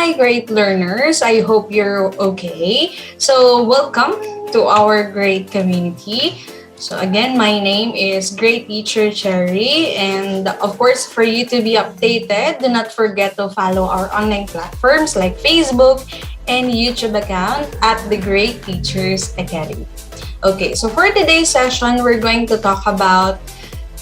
Hi, great learners. I hope you're okay. So, welcome to our great community. So, again, my name is Great Teacher Cherry. And of course, for you to be updated, do not forget to follow our online platforms like Facebook and YouTube account at the Great Teachers Academy. Okay, so for today's session, we're going to talk about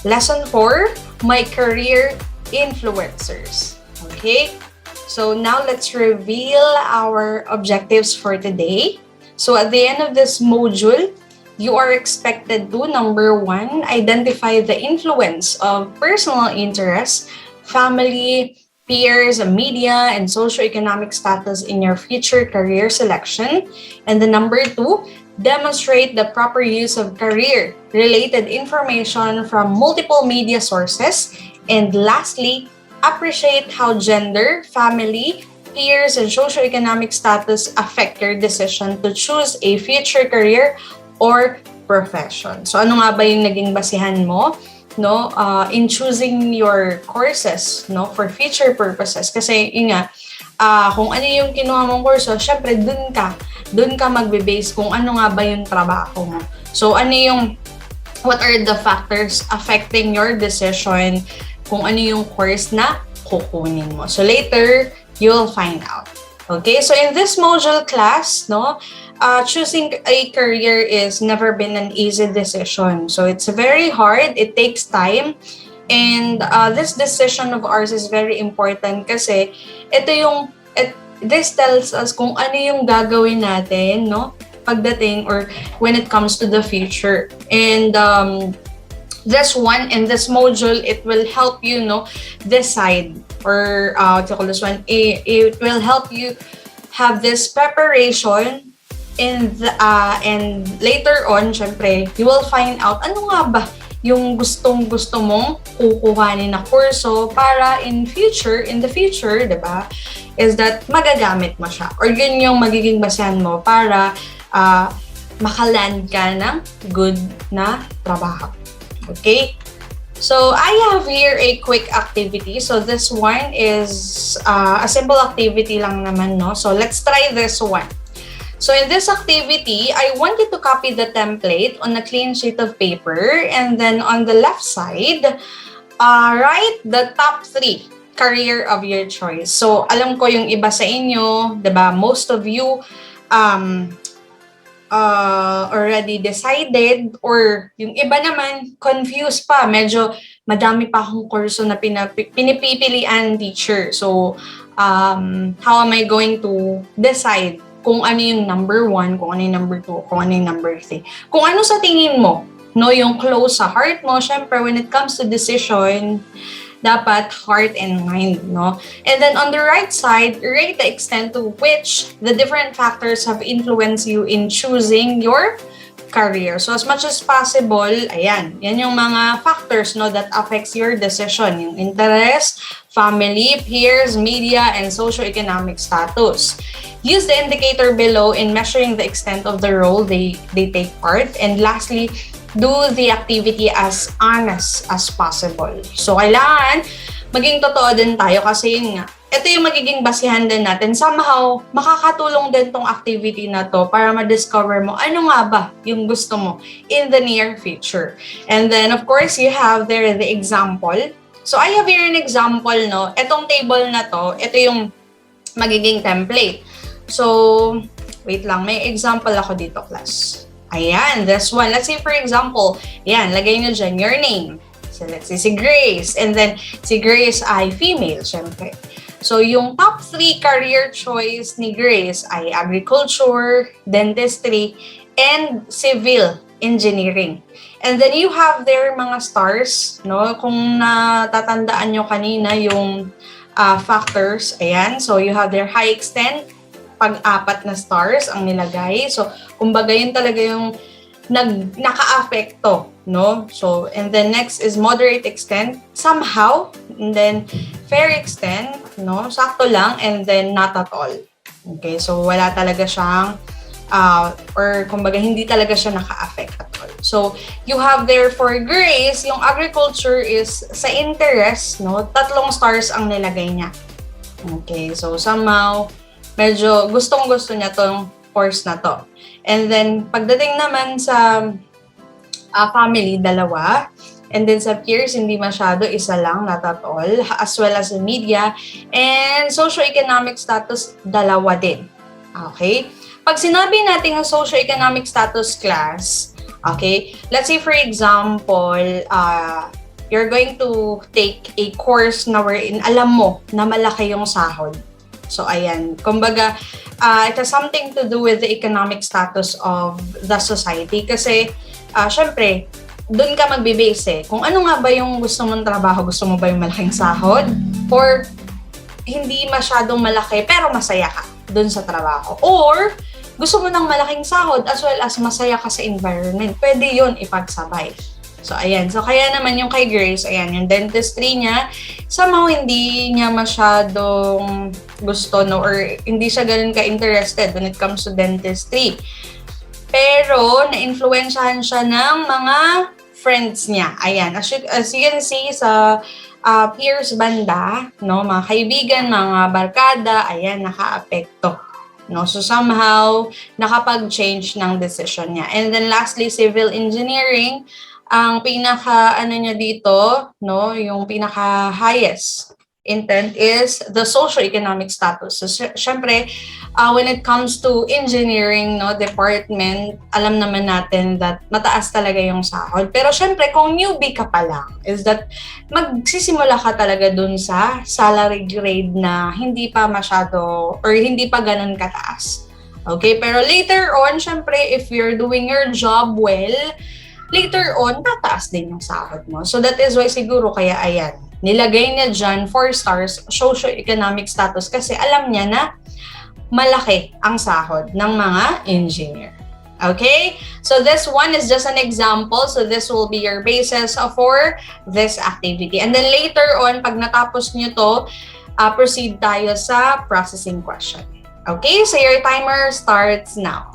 Lesson 4, My Career Influencers. Okay? So now let's reveal our objectives for today. So at the end of this module, you are expected to, number 1, identify the influence of personal interests, family, peers, media, and socioeconomic status in your future career selection. And the number 2, demonstrate the proper use of career-related information from multiple media sources. And lastly, appreciate how gender, family, peers, and socioeconomic status affect your decision to choose a future career or profession. So ano nga ba yung naging basihan mo in choosing your courses for future purposes? Kasi yun nga, kung ano yung kinuha mong kurso, syempre dun ka magbe-base kung ano nga ba yung trabaho mo. So what are the factors affecting your decision kung ano yung course na kukunin mo. So later, you'll find out. Okay, so in this module class, choosing a career is never been an easy decision. So it's very hard, it takes time, and this decision of ours is very important kasi this tells us kung ano yung gagawin natin, pagdating or when it comes to the future. And this module, it will help you decide, or what you call this one, it will help you have this preparation and later on, syempre, you will find out ano nga ba yung gusto mong kukuhanin na kurso para in the future, diba, is that magagamit mo siya, or yun yung magiging basehan mo para makaland ka ng good na trabaho. Okay, so I have here a quick activity. So this one is a simple activity lang naman, So let's try this one. So in this activity, I want you to copy the template on a clean sheet of paper, and then on the left side, write the top 3 career of your choice. So alam ko yung iba sa inyo, diba? Most of you already decided, or yung iba naman confused pa, medyo madami pa akong kurso na pinipilian, teacher. So how am I going to decide kung ano yung number 1, kung ano yung number 2, kung ano yung number 3? Kung ano sa tingin mo, yung close sa heart mo, syempre when it comes to decision, dapat heart and mind, And then on the right side, rate the extent to which the different factors have influenced you in choosing your career. So as much as possible, yan yung mga factors, that affects your decision. Yung interest, family, peers, media, and socioeconomic status. Use the indicator below in measuring the extent of the role they take part. And lastly, do the activity as honest as possible. So, kailangan maging totoo din tayo kasi yun nga, ito yung magiging basihan din natin. Somehow, makakatulong din tong activity na to para ma-discover mo ano nga ba yung gusto mo in the near future. And then, of course, you have there the example. So, I have here an example, Itong table na to, ito yung magiging template. So, wait lang, may example ako dito, class. Ayan, this one. Let's say, for example, lagay nyo dyan your name. So, let's say si Grace. And then, si Grace ay female, syempre. So, yung top 3 career choice ni Grace ay agriculture, dentistry, and civil engineering. And then, you have there mga stars, Kung natatandaan nyo kanina yung factors, ayan. So, you have their high extent, pag-apat na stars ang nilagay. So, kumbaga yun talaga yung naka-apekto, So, and then next is moderate extent, somehow, and then fair extent, sakto lang, and then not at all. Okay, so wala talaga siyang, or kumbaga hindi talaga siya naka-affect at all. So, you have there for Grace, yung agriculture is sa interest, 3 stars ang nilagay niya. Okay, so somehow, medyo gustong-gusto niya tong course na to. And then, pagdating naman sa family, dalawa. And then sa peers, hindi masyado, isa lang, not at all. As well as the media. And socioeconomic status, dalawa din. Okay? Pag sinabi natin ang socioeconomic status class, okay, let's say for example, you're going to take a course na wherein alam mo na malaki yung sahod. So, ayan. Kumbaga, it has something to do with the economic status of the society. Kasi, syempre, doon ka magbe-base eh. Kung ano nga ba yung gusto mong trabaho, gusto mo ba yung malaking sahod? Or hindi masyadong malaki pero masaya ka doon sa trabaho? Or gusto mo ng malaking sahod as well as masaya ka sa environment? Pwede yun ipagsabay. So, ayan. So, kaya naman yung kay Grace, ayan, yung dentistry niya, somehow hindi niya masyadong gusto, no? Or hindi siya ganun ka-interested when it comes to dentistry. Pero, na-influensyahan siya ng mga friends niya. Ayan, as you can see sa peers banda, no, mga kaibigan, mga barkada, ayan, naka-apekto. No? So, somehow, nakapag-change ng decision niya. And then, lastly, civil engineering, ang niya dito, no, yung pinaka-highest intent is the socio-economic status. So, syempre, when it comes to engineering, no, department, alam naman natin that mataas talaga yung sahod. Pero syempre, kung newbie ka pa lang, is that magsisimula ka talaga dun sa salary grade na hindi pa masyado or hindi pa ganun kataas. Okay? Pero later on, syempre, if you're doing your job well, later on, tataas din yung sahod mo. So that is why siguro kaya ayan, nilagay niya dyan 4 stars socio-economic status kasi alam niya na malaki ang sahod ng mga engineer. Okay? So this one is just an example. So this will be your basis for this activity. And then later on, pag natapos niyo to, proceed tayo sa processing question. Okay? So your timer starts now.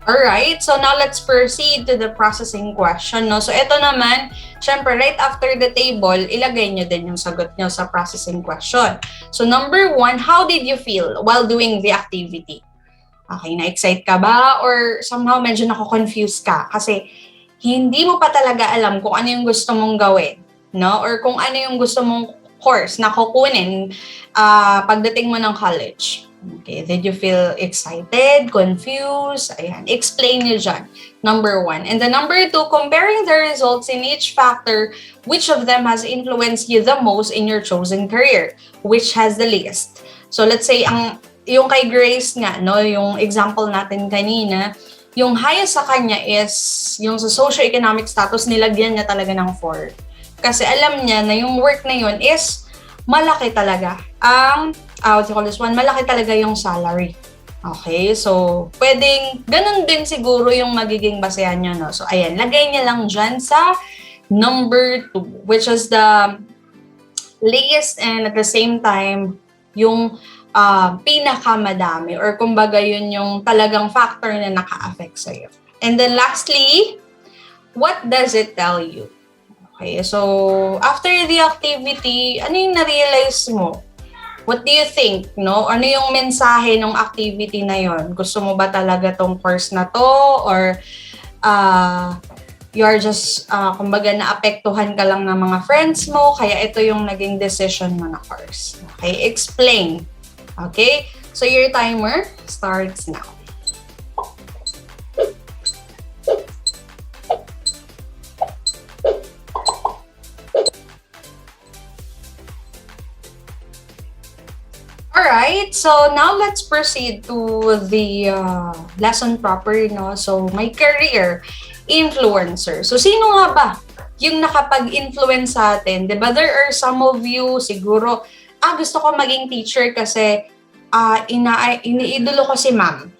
Alright, so now let's proceed to the processing question. No? So ito naman, syempre right after the table, ilagay nyo din yung sagot nyo sa processing question. So number 1, how did you feel while doing the activity? Okay, na-excite ka ba? Or somehow medyo nako-confuse ka? Kasi hindi mo pa talaga alam kung ano yung gusto mong gawin. No? Or kung ano yung gusto mong course na kukunin pagdating mo ng college. Okay, did you feel excited, confused? Ayan, explain nyo dyan. Number 1. And the number 2, comparing the results in each factor, which of them has influenced you the most in your chosen career? Which has the least? So let's say, yung kay Grace nga, no, yung example natin kanina, yung highest sa kanya is, yung sa socio-economic status, nilagyan niya talaga ng 4. Kasi alam niya na yung work na yun is malaki talaga ang malaki talaga yung salary. Okay, so pwedeng ganun din siguro yung magiging basehan nyo, no? So ayan, lagay niya lang dyan sa number 2, which is the least and at the same time yung pinakamadami or kumbaga yun yung talagang factor na naka-affect sa'yo. And then lastly, what does it tell you? Okay, so after the activity, ano yung na-realize mo? What do you think, no? Ano yung mensahe ng activity na yon? Gusto mo ba talaga tong course na to? Or you're just, kumbaga, naapektuhan ka lang ng mga friends mo, kaya ito yung naging decision mo na course. Okay, explain. Okay, so your timer starts now. Alright, so now let's proceed to the lesson proper, no? So, my career, influencer. So, sino nga ba yung nakapag-influence sa atin? Diba, there are some of you, siguro, gusto ko maging teacher kasi iniidolo ko si ma'am.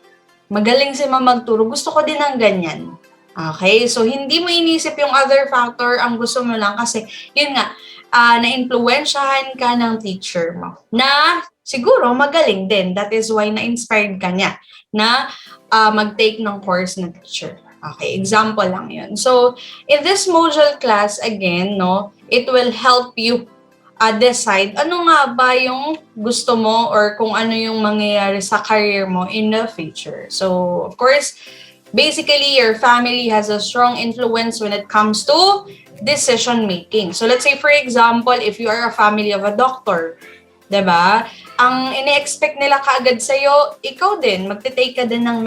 Magaling si ma'am magturo. Gusto ko din ng ganyan. Okay? So, hindi mo inisip yung other factor, ang gusto mo lang kasi, yun nga, na-influensyahan ka ng teacher mo na siguro magaling din. That is why na-inspired ka niya na mag-take ng course ng teacher. Okay, example lang yun. So, in this module class, again, no, it will help you decide ano nga ba yung gusto mo or kung ano yung mangyayari sa career mo in the future. So, of course, basically, your family has a strong influence when it comes to decision making. So, let's say, for example, if you are a family of a doctor, 'di ba? Ang ini-expect nila kaagad sa'yo, ikaw din, magte-take ka din ng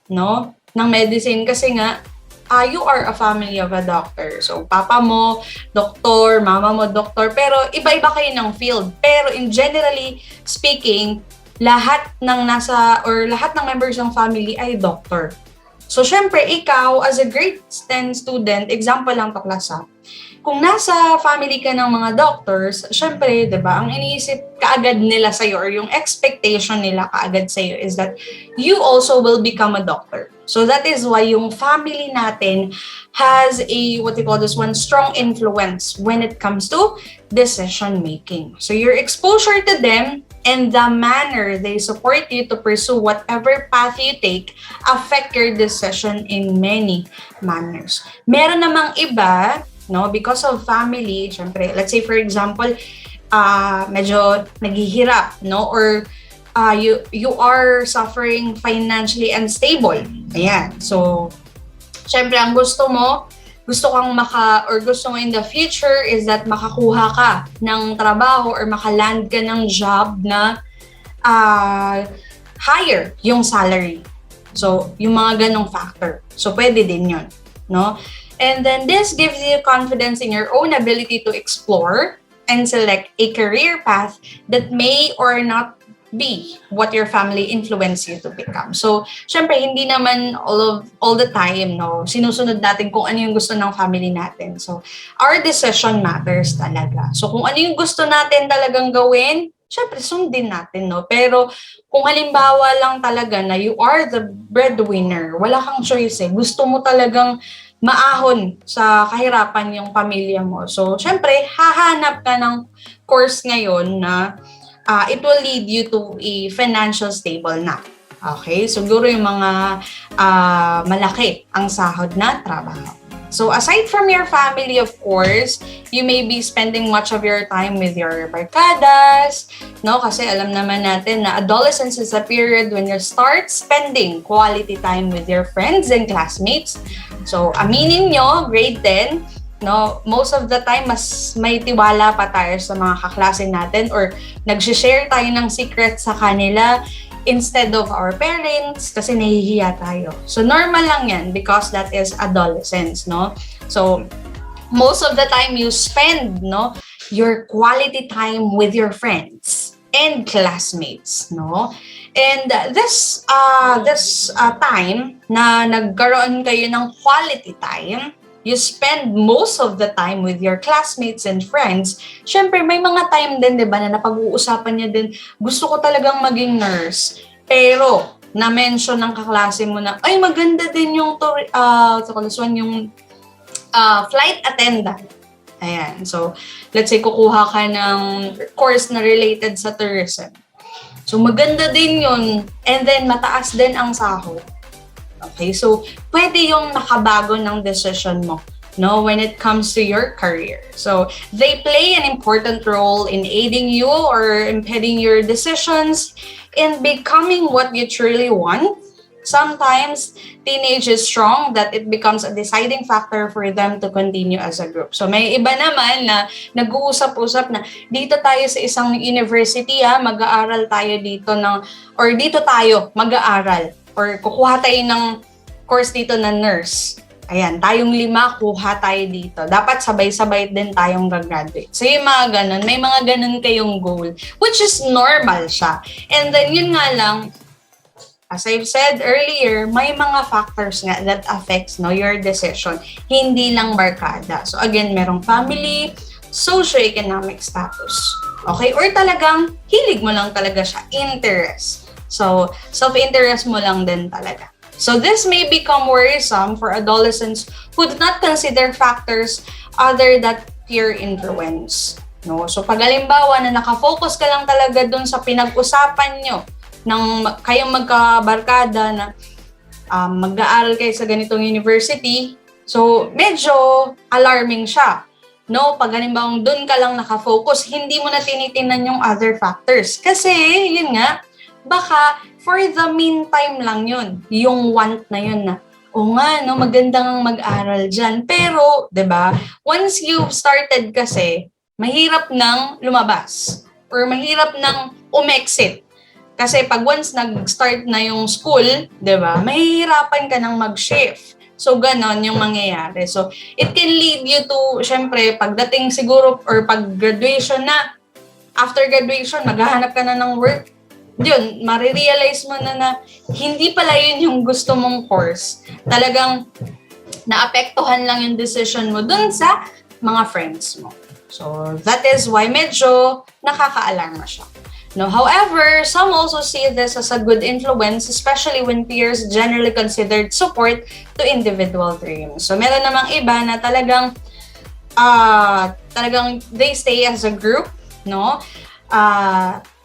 no? Ng medicine kasi nga, you are a family of a doctor. So, papa mo, doktor, mama mo, doktor, pero iba-iba kayo ng field. Pero in generally speaking, lahat ng lahat ng members ng family ay doctor. So, syempre, ikaw, as a grade 10 student, example lang to class kung nasa family ka ng mga doctors, syempre, di ba, ang iniisip kaagad nila sa'yo or yung expectation nila kaagad sa'yo is that you also will become a doctor. So that is why yung family natin has what you call this one, strong influence when it comes to decision making. So your exposure to them and the manner they support you to pursue whatever path you take affect your decision in many manners. Meron namang iba, no, because of family, syempre, let's say for example, medyo naghihirap, no, or you are suffering financially unstable. Ayan. So, syempre, ang gusto kang gusto mo in the future is that makakuha ka ng trabaho or makaland ka ng job na higher yung salary. So, yung mga ganong factor. So, pwede din yun, no? And then this gives you confidence in your own ability to explore and select a career path that may or not be what your family influence you to become. So, syempre, hindi naman all the time, no, sinusunod natin kung ano yung gusto ng family natin. So, our decision matters talaga. So, kung ano yung gusto natin talagang gawin, syempre, sundin natin, no? Pero, kung halimbawa lang talaga na you are the breadwinner, wala kang choice eh. Gusto mo talagang maahon sa kahirapan yung pamilya mo. So, syempre, hahanap ka ng course ngayon na it will lead you to a financial stable na. Okay? Siguro yung mga malaki ang sahod na trabaho. So, aside from your family, of course, you may be spending much of your time with your barkadas, no? Kasi alam naman natin na adolescence is a period when you start spending quality time with your friends and classmates. So, aminin nyo, grade 10, no, most of the time, mas may tiwala pa tayo sa mga kaklase natin or nag-share tayo ng secrets sa kanila instead of our parents kasi nahihiya tayo. So, normal lang yan because that is adolescence, no? So, most of the time you spend, no, your quality time with your friends and classmates, no? And this time na nagkaroon kayo ng quality time, you spend most of the time with your classmates and friends, syempre may mga time din, di ba, na napag-uusapan niya din, gusto ko talagang maging nurse. Pero, na-mention ng kaklase mo na, ay maganda din yung flight attendant. Ayan. So, let's say kukuha ka ng course na related sa tourism. So, maganda din yun. And then, mataas din ang sahod. Okay, so pwede yung nakabago ng decision mo, no, when it comes to your career. So they play an important role in aiding you or impeding your decisions in becoming what you truly want. Sometimes teenage is strong that it becomes a deciding factor for them to continue as a group. So may iba naman na nag-uusap-usap na dito tayo sa isang university, mag-aaral tayo dito or dito tayo mag-aaral. Or kukuha tayo ng course dito na nurse. Ayan, tayong 5, kuha tayo dito. Dapat sabay-sabay din tayong gagraduate. So yung mga ganun, may mga ganun kayong goal, which is normal siya. And then yun nga lang, as I've said earlier, may mga factors nga that affects, no, your decision. Hindi lang barkada. So again, merong family, socio-economic status. Okay? Or talagang hilig mo lang talaga siya, interest. So, self-interest mo lang din talaga. So this may become worrisome for adolescents who do not consider factors other than peer influence. No? So pag halimbawa na nakafocus ka lang talaga dun sa pinag-usapan nyo ng kayong magkabarkada na mag-aaral kayo sa ganitong university, so medyo alarming siya. No, pag halimbawang doon ka lang nakafocus, hindi mo na tinitingnan yung other factors. Kasi, yun nga, baka for the meantime lang yun. Yung want na yun na, o nga, no, magandang mag-aral dyan. Pero, di ba, once you've started kasi, mahirap nang lumabas or mahirap nang umexit. Kasi pag once nag-start na yung school, di ba, mahihirapan ka nang mag-shift. So, ganon yung mangyayari. So, it can lead you to, syempre, pagdating siguro or pag-graduation na, after graduation, maghahanap ka na ng work, yun, marirealize mo na hindi pala yun yung gusto mong course. Talagang naapektuhan lang yung decision mo dun sa mga friends mo. So, that is why medyo nakaka-alarma siya. No, however, some also see this as a good influence, especially when peers generally considered support to individual dreams. So, meron namang iba na talagang they stay as a group, no?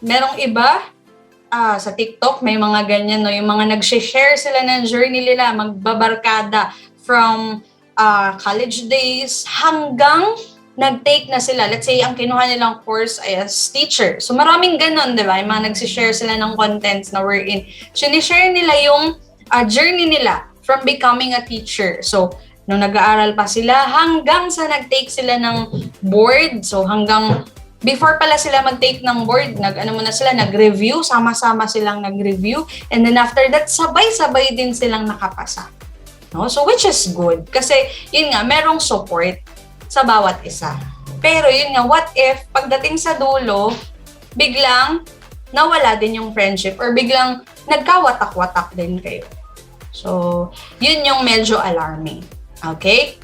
Merong iba sa TikTok, may mga ganyan, no? Yung mga nag-share sila ng journey nila, magbabarkada from college days hanggang nag-take na sila. Let's say, ang kinuha nilang course as teacher. So, maraming ganon, di ba? Yung mga nagsishare sila ng contents na we're in. Sinishare nila yung journey nila from becoming a teacher. So, nung nag-aaral pa sila, hanggang sa nag-take sila ng board. So, hanggang before pala sila mag-take ng board, nag-review, sama-sama silang nag-review. And then after that, sabay-sabay din silang nakapasa. No? So, which is good. Kasi, yun nga, merong support sa bawat isa. Pero yun nga, what if pagdating sa dulo, biglang nawala din yung friendship or biglang nagkawatak-watak din kayo. So, yun yung medyo alarming. Okay?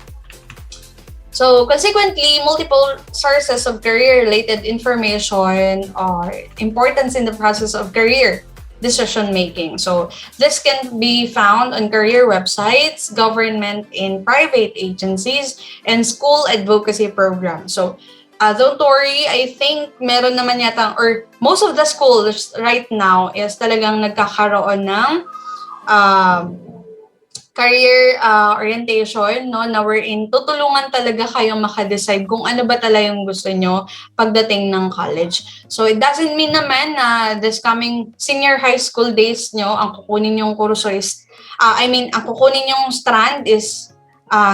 So, consequently, multiple sources of career-related information are importance in the process of career decision-making. So, this can be found on career websites, government and private agencies, and school advocacy programs. So, don't worry, I think meron naman yata, or most of the schools right now is talagang nagkakaroon ng career orientation, no, na wherein tutulungan talaga kayong makadecide kung ano ba talaga yung gusto nyo pagdating ng college. So, it doesn't mean naman na this coming senior high school days nyo, ang kukunin yung kurso is, ang kukunin yung strand is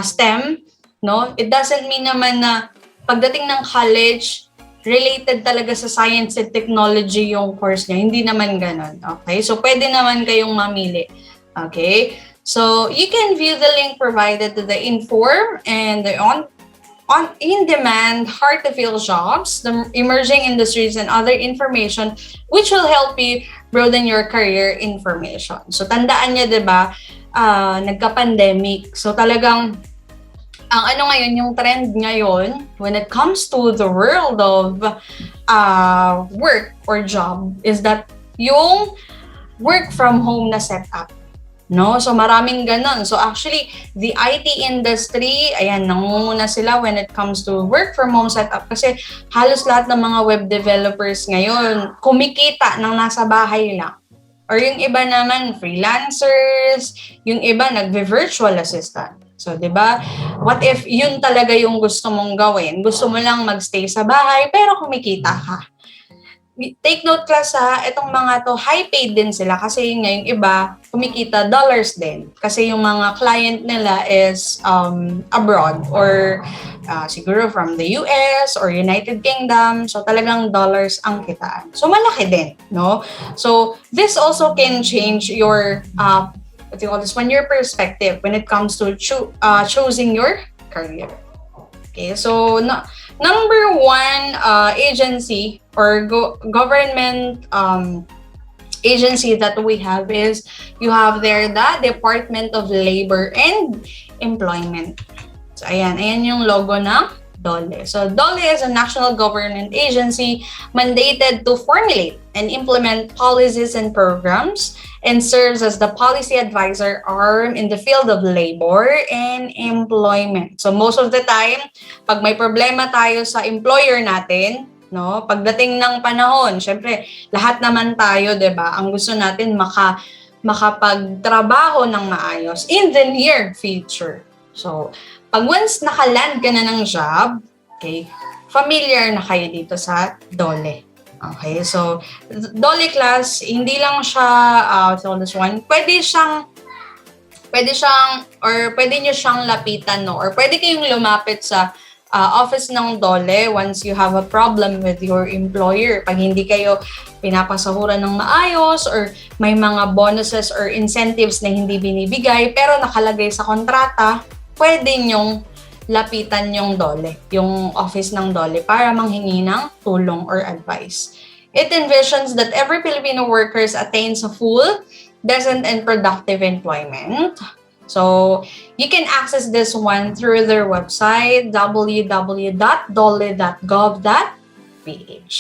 STEM, no? It doesn't mean naman na pagdating ng college, related talaga sa science and technology yung course nyo. Hindi naman ganun, okay? So, pwede naman kayong mamili, okay? So, you can view the link provided to the Inform and the in-demand, hard-to-fill jobs, the emerging industries, and other information which will help you broaden your career information. So, tandaan niyo, di ba, nagka-pandemic. So, talagang, ang ngayon, yung trend ngayon, when it comes to the world of work or job, is that yung work from home na setup. No? So, maraming ganon. So, actually, the IT industry, ayan, nangunguna sila when it comes to work from home setup kasi halos lahat ng mga web developers ngayon kumikita ng nasa bahay lang. Or yung iba naman, freelancers, yung iba nagve-virtual assistant. So, di ba? What if yun talaga yung gusto mong gawin? Gusto mo lang magstay sa bahay pero kumikita ka. Take note class itong mga to, high paid din sila kasi yung iba, kumikita dollars din. Kasi yung mga client nila is abroad or siguro from the US or United Kingdom. So talagang dollars ang kitaan. So malaki din, no? So this also can change your, your perspective when it comes to choosing your career. Okay, so number one agency or government agency that we have is, you have there the Department of Labor and Employment. So, ayan yung logo ng DOLE. So DOLE is a national government agency mandated to formulate and implement policies and programs and serves as the policy advisor arm in the field of labor and employment. So most of the time, pag may problema tayo sa employer natin, no, pagdating ng panahon, syempre, lahat naman tayo, 'di ba? Ang gusto natin makapagtrabaho ng maayos in the near future. So, pag once nakaland ka na ng job, okay, familiar na kayo dito sa DOLE. Okay, so DOLE class, hindi lang siya, so this one, pwede nyo siyang lapitan, no? Or pwede kayong lumapit sa office ng DOLE once you have a problem with your employer. Pag hindi kayo pinapasahuran ng maayos or may mga bonuses or incentives na hindi binibigay pero nakalagay sa kontrata, pwede nyong lapitan yung DOLE, yung office ng DOLE para manghingi ng tulong or advice. It envisions that every Filipino workers attains a full, decent, and productive employment. So, you can access this one through their website, www.dole.gov.ph.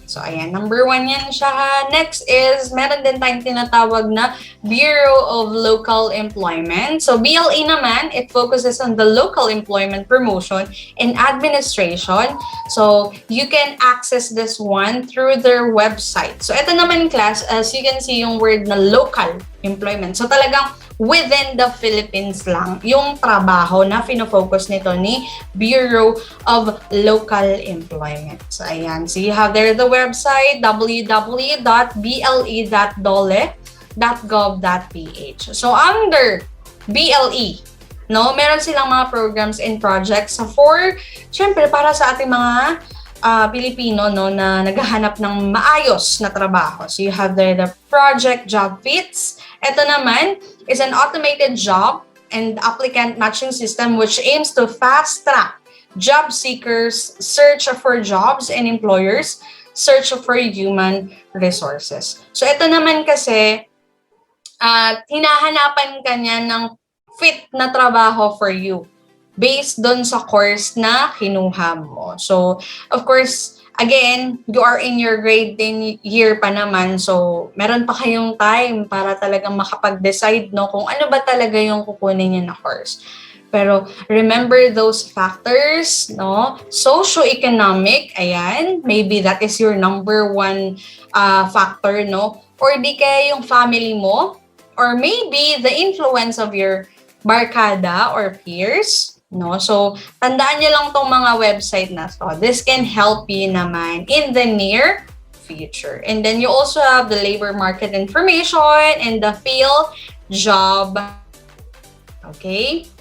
So, ayan, number 1 yan siya. Next is, meron din tayong tinatawag na Bureau of Local Employment. So, BLE naman, it focuses on the local employment promotion and administration. So, you can access this one through their website. So, ito naman class, as you can see yung word na local employment. So, talagang within the Philippines lang yung trabaho na fino-focus nito ni Bureau of Local Employment. So, ayan. So, you have there the website, www.ble.dole.gov.ph. So, under BLE, no, meron silang mga programs and projects syempre, para sa ating mga Pilipino, no, na naghahanap ng maayos na trabaho. So, you have there the Project Job Fits. Ito naman is an automated job and applicant matching system which aims to fast-track job seekers' search for jobs and employers' search for human resources. So, ito naman kasi, hinahanapan ka niya ng fit na trabaho for you based doon sa course na kinuha mo. So, of course, again, you are in your grade 10 year pa naman, so meron pa kayong time para talagang makapag-decide, no, kung ano ba talaga yung kukunin niyo na course. Pero remember those factors, no? Socio-economic, ayan, maybe that is your number 1 factor, no? Or di kaya yung family mo, or maybe the influence of your barkada or peers, no? So, tandaan nyo lang tong mga website na to. This can help you naman in the near future. And then you also have the labor market information and the field job. Okay?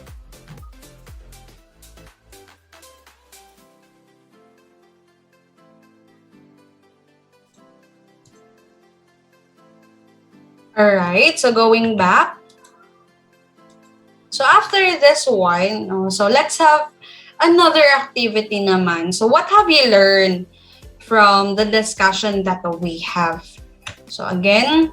Alright, so going back. So after this one, so let's have another activity naman. So what have you learned from the discussion that we have? So again,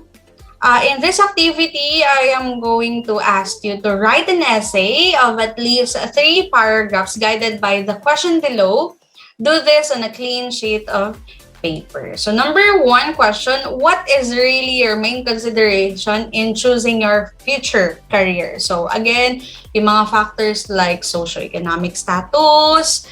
in this activity, I am going to ask you to write an essay of at least 3 paragraphs guided by the question below. Do this on a clean sheet of paper. So number 1 question, what is really your main consideration in choosing your future career? So again, yung mga factors like socioeconomic status,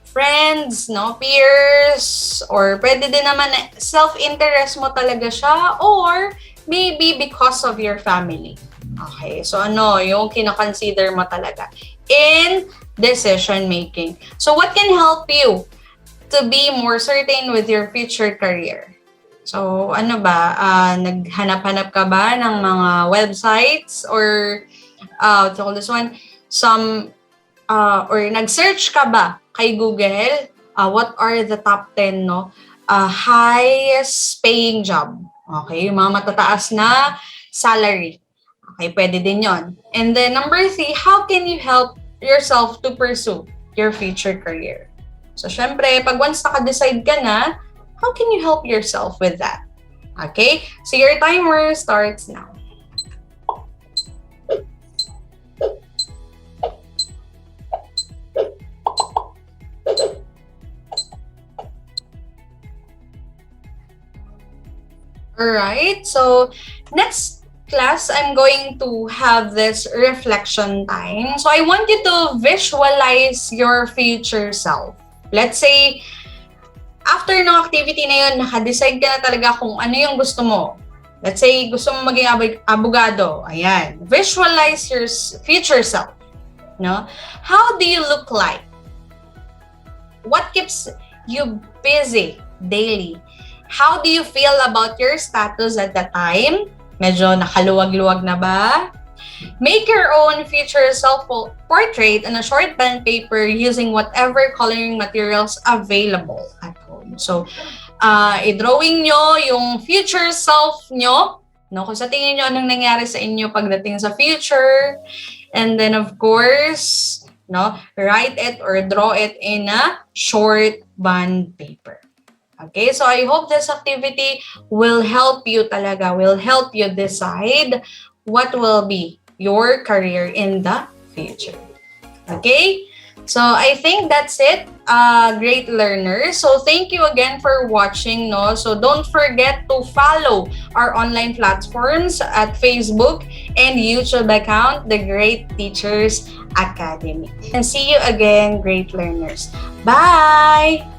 friends, no, peers, or pwede din naman self-interest mo talaga siya, or maybe because of your family. Okay, so ano yung kina-consider mo talaga in decision making. So what can help you to be more certain with your future career? So, ano ba? Naghanap-hanap ka ba ng mga websites or so this one, or nag-search ka ba kay Google? What are the top 10, no, highest paying job? Okay, yung mga matataas na salary. Okay, pwede din yon. And then number 3, how can you help yourself to pursue your future career? So, syempre, pag once naka-decide ka na, how can you help yourself with that? Okay? So, your timer starts now. Alright, so next class, I'm going to have this reflection time. So I want you to visualize your future self. Let's say, after ng activity na yun, nakadecide ka na talaga kung ano yung gusto mo. Let's say, gusto mo maging abogado. Ayan. Visualize your future self. No? How do you look like? What keeps you busy daily? How do you feel about your status at the time? Medyo nakaluwag-luwag na ba? Make your own future self-portrait on a short bond paper using whatever coloring materials available at home. So, i-drawing nyo yung future self nyo, no? Kung sa tingin nyo anong nangyari sa inyo pagdating sa future. And then, of course, no, write it or draw it in a short bond paper. Okay, so I hope this activity will help you talaga, will help you decide what will be your career in the future. Okay, so I think that's it, great learners. So thank you again for watching. No, so don't forget to follow our online platforms at Facebook and YouTube account, The Great Teachers Academy. And see you again, great learners. Bye!